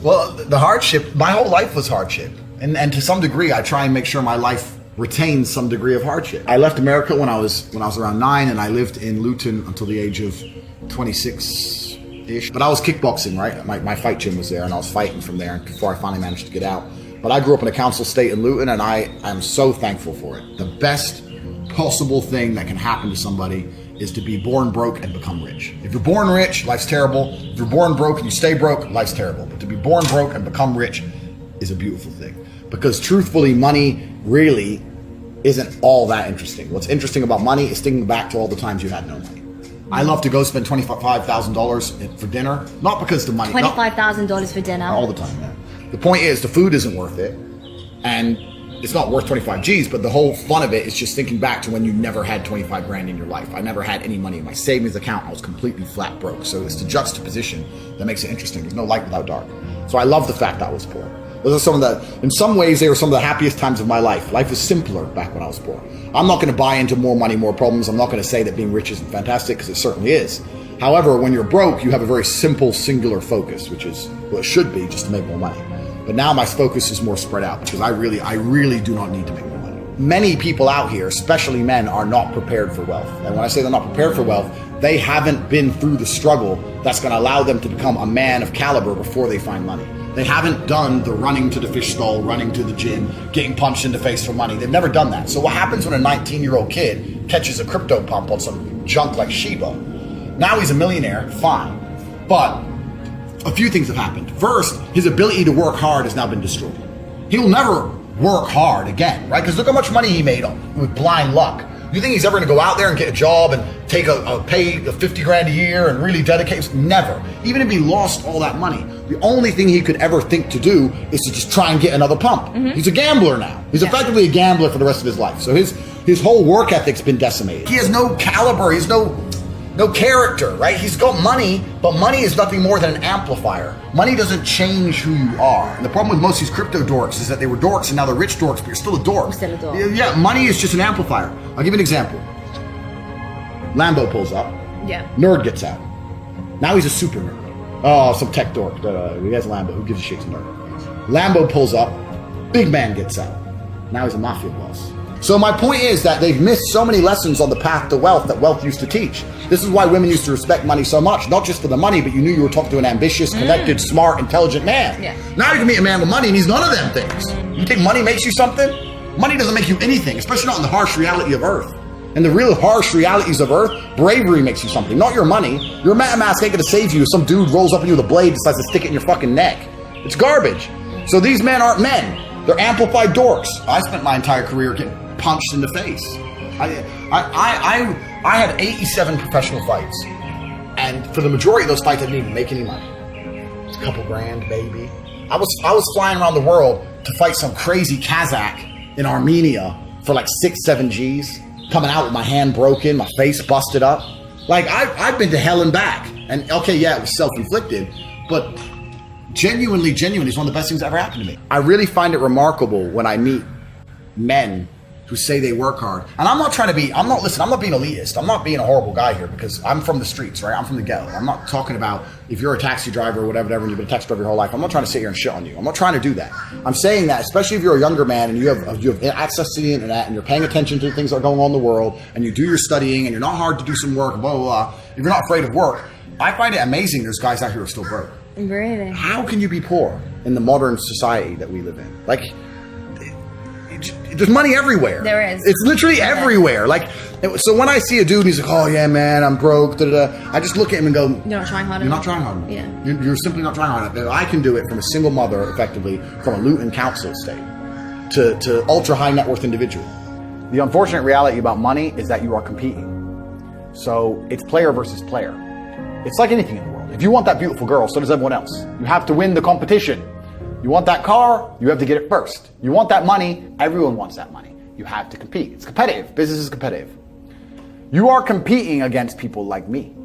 Well, the hardship, my whole life was hardship. And to some degree, I try and make sure my life retains some degree of hardship. I left America when I was around 9, and I lived in Luton until the age of 26-ish. But I was kickboxing, right? My fight gym was there, and I was fighting from there before I finally managed to get out. But I grew up in a council estate in Luton, and I am so thankful for it. The best possible thing that can happen to somebody is to be born broke and become rich. If you're born rich, life's terrible. If you're born broke and you stay broke, life's terrible. But to be born broke and become rich is a beautiful thing. Because truthfully, money really isn't all that interesting. What's interesting about money is thinking back to all the times you had no money. I love to go spend $25,000 for dinner, not because the money... $25,000 for dinner? All the time, yeah. The point is, the food isn't worth it, and it's not worth 25 G's, but the whole fun of it is just thinking back to when you never had 25 grand in your life. I never had any money in my savings account. I was completely flat broke. So it's the juxtaposition that makes it interesting. There's no light without dark. So I love the fact that I was poor. Those are some of the, in some ways, they were some of the happiest times of my life. Life was simpler back when I was poor. I'm not going to buy into more money, more problems. I'm not going to say that being rich isn't fantastic, because it certainly is. However, when you're broke, you have a very simple, singular focus, which is, well, it should be just to make more money. But now my focus is more spread out, because I really do not need to make more money. Many people out here, especially men, are not prepared for wealth. And when I say they're not prepared for wealth, they haven't been through the struggle that's going to allow them to become a man of caliber before they find money. They haven't done the running to the fish stall, running to the gym, getting punched in the face for money. They've never done that. So what happens when a 19-year-old kid catches a crypto pump on some junk like Shiba? Now he's a millionaire, fine. But a few things have happened. First, his ability to work hard has now been destroyed. He'll never work hard again, right? Because look how much money he made with blind luck. You think he's ever going to go out there and get a job and take a pay of 50 grand a year and really dedicate? Never. Even if he lost all that money, the only thing he could ever think to do is to just try and get another pump. Mm-hmm. He's a gambler now. He's effectively a gambler for the rest of his life. So his whole work ethic's been decimated. He has no caliber. He has no character, right? He's got money, but money is nothing more than an amplifier. Money doesn't change who you are. And the problem with most of these crypto dorks is that they were dorks and now they're rich dorks, but you're still a dork. You're still a dork. Yeah, money is just an amplifier. I'll give you an example. Lambo pulls up. Yeah. Nerd gets out. Now he's a super nerd. Oh, some tech dork. He has a Lambo. Who gives a shit? He's a nerd. Lambo pulls up. Big man gets out. Now he's a mafia boss. So my point is that they've missed so many lessons on the path to wealth that wealth used to teach. This is why women used to respect money so much, not just for the money, but you knew you were talking to an ambitious, connected, smart, intelligent man. Yeah. Now you can meet a man with money and he's none of them things. You think money makes you something? Money doesn't make you anything, especially not in the harsh reality of Earth. In the real harsh realities of Earth, bravery makes you something, not your money. Your MetaMask ain't gonna save you if some dude rolls up on you with a blade and decides to stick it in your fucking neck. It's garbage. So these men aren't men. They're amplified dorks. I spent my entire career getting punched in the face. I had 87 professional fights, and for the majority of those fights, I didn't even make any money. It's a couple grand, maybe. I was flying around the world to fight some crazy Kazakh in Armenia for like 6-7 G's, coming out with my hand broken, my face busted up. Like I've been to hell and back, and okay, yeah, it was self-inflicted, but genuinely, it's one of the best things that ever happened to me. I really find it remarkable when I meet men who say they work hard. And I'm not being elitist. I'm not being a horrible guy here, because I'm from the streets, right? I'm from the ghetto. I'm not talking about if you're a taxi driver or whatever, and you've been a taxi driver your whole life. I'm not trying to sit here and shit on you. I'm not trying to do that. I'm saying that, especially if you're a younger man and you have access to the internet and you're paying attention to the things that are going on in the world, and you do your studying and you're not hard to do some work, blah, blah, blah. If you're not afraid of work, I find it amazing there's guys out here who are still broke. Really? How can you be poor in the modern society that we live in? Like, there's money everywhere. There is. It's literally everywhere. Like, so when I see a dude and he's like, oh yeah, man, I'm broke, da, da, da, I just look at him and go, you're not trying hard enough. You're not trying hard enough. Yeah. You're simply not trying hard enough. I can do it from a single mother, effectively, from a Luton council estate, to ultra high net worth individual. The unfortunate reality about money is that you are competing. So it's player versus player. It's like anything in the world. If you want that beautiful girl, so does everyone else. You have to win the competition. You want that car, you have to get it first. You want that money, everyone wants that money. You have to compete. It's competitive. Business is competitive. You are competing against people like me.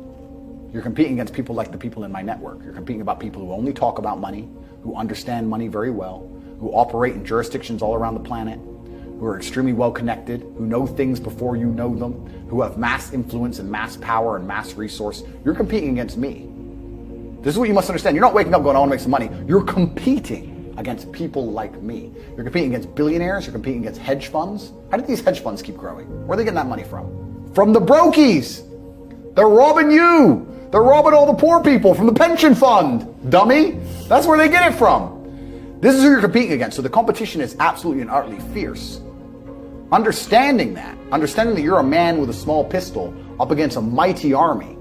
You're competing against people like the people in my network. You're competing about people who only talk about money, who understand money very well, who operate in jurisdictions all around the planet, who are extremely well connected, who know things before you know them, who have mass influence and mass power and mass resource. You're competing against me. This is what you must understand. You're not waking up going, I want to make some money. You're competing against people like me. You're competing against billionaires. You're competing against hedge funds. How did these hedge funds keep growing? Where are they getting that money from? From the brokies. They're robbing you. They're robbing all the poor people from the pension fund, dummy. That's where they get it from. This is who you're competing against. So the competition is absolutely and utterly fierce. Understanding that you're a man with a small pistol up against a mighty army.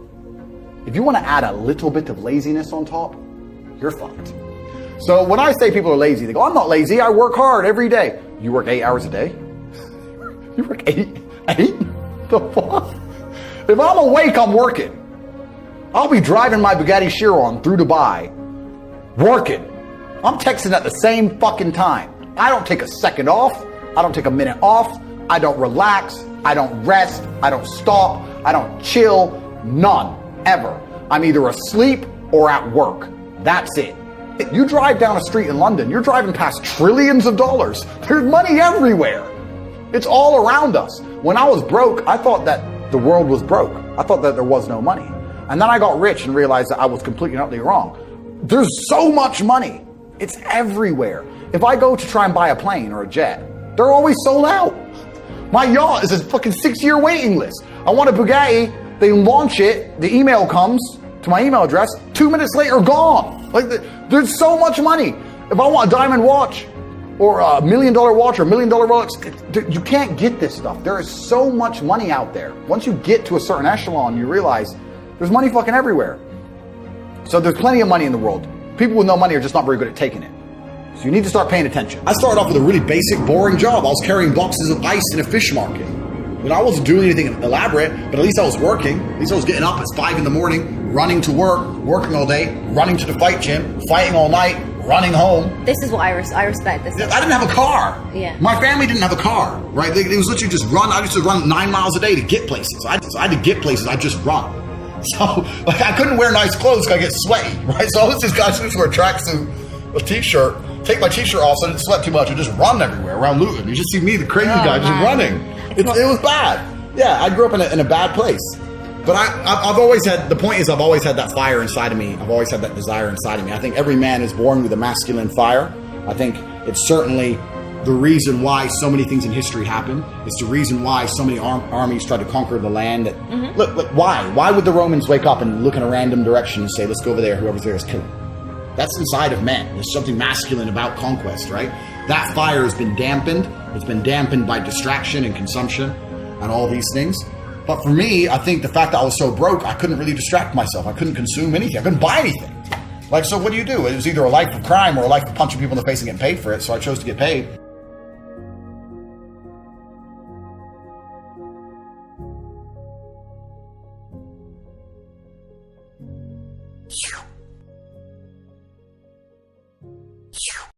If you want to add a little bit of laziness on top, you're fucked. So when I say people are lazy, they go, I'm not lazy, I work hard every day. You work 8 hours a day? You work eight? The fuck? If I'm awake, I'm working. I'll be driving my Bugatti Chiron through Dubai, working. I'm texting at the same fucking time. I don't take a second off. I don't take a minute off. I don't relax. I don't rest. I don't stop. I don't chill. None. Ever. I'm either asleep or at work. That's it. You drive down a street in London, you're driving past trillions of dollars. There's money everywhere. It's all around us. When I was broke, I thought that the world was broke. I thought that there was no money. And then I got rich and realized that I was completely and utterly wrong. There's so much money. It's everywhere. If I go to try and buy a plane or a jet, they're always sold out. My yacht is a fucking 6-year waiting list. I want a Bugatti, they launch it, the email comes to my email address, 2 minutes later, gone. Like, there's so much money. If I want a diamond watch, or a $1 million watch, or $1 million Rolex, you can't get this stuff. There is so much money out there. Once you get to a certain echelon, you realize there's money fucking everywhere. So there's plenty of money in the world. People with no money are just not very good at taking it. So you need to start paying attention. I started off with a really basic, boring job. I was carrying boxes of ice in a fish market. And I wasn't doing anything elaborate, but at least I was working. At least I was getting up at 5 in the morning, running to work, working all day, running to the fight gym, fighting all night, running home. This is what I respect. This. I didn't have a car. Yeah. My family didn't have a car, right? It was literally just run. I used to run 9 miles a day to get places. I had to get places. I just run. So like I couldn't wear nice clothes because I get sweaty, right? So I was this guy who used to wear a tracksuit, a t-shirt, take my t-shirt off so I didn't sweat too much and just run everywhere around Luton. You just see me, the crazy guy, just running. It was bad. Yeah, I grew up in a bad place. But I've always had, the point is I've always had that fire inside of me. I've always had that desire inside of me. I think every man is born with a masculine fire. I think it's certainly the reason why so many things in history happen. It's the reason why so many armies tried to conquer the land. Look, why? Why would the Romans wake up and look in a random direction and say, let's go over there, whoever's there is killing? That's inside of men. There's something masculine about conquest, right? That fire has been dampened. It's been dampened by distraction and consumption and all these things. But for me, I think the fact that I was so broke, I couldn't really distract myself. I couldn't consume anything. I couldn't buy anything. Like, so what do? It was either a life of crime or a life of punching people in the face and getting paid for it. So I chose to get paid.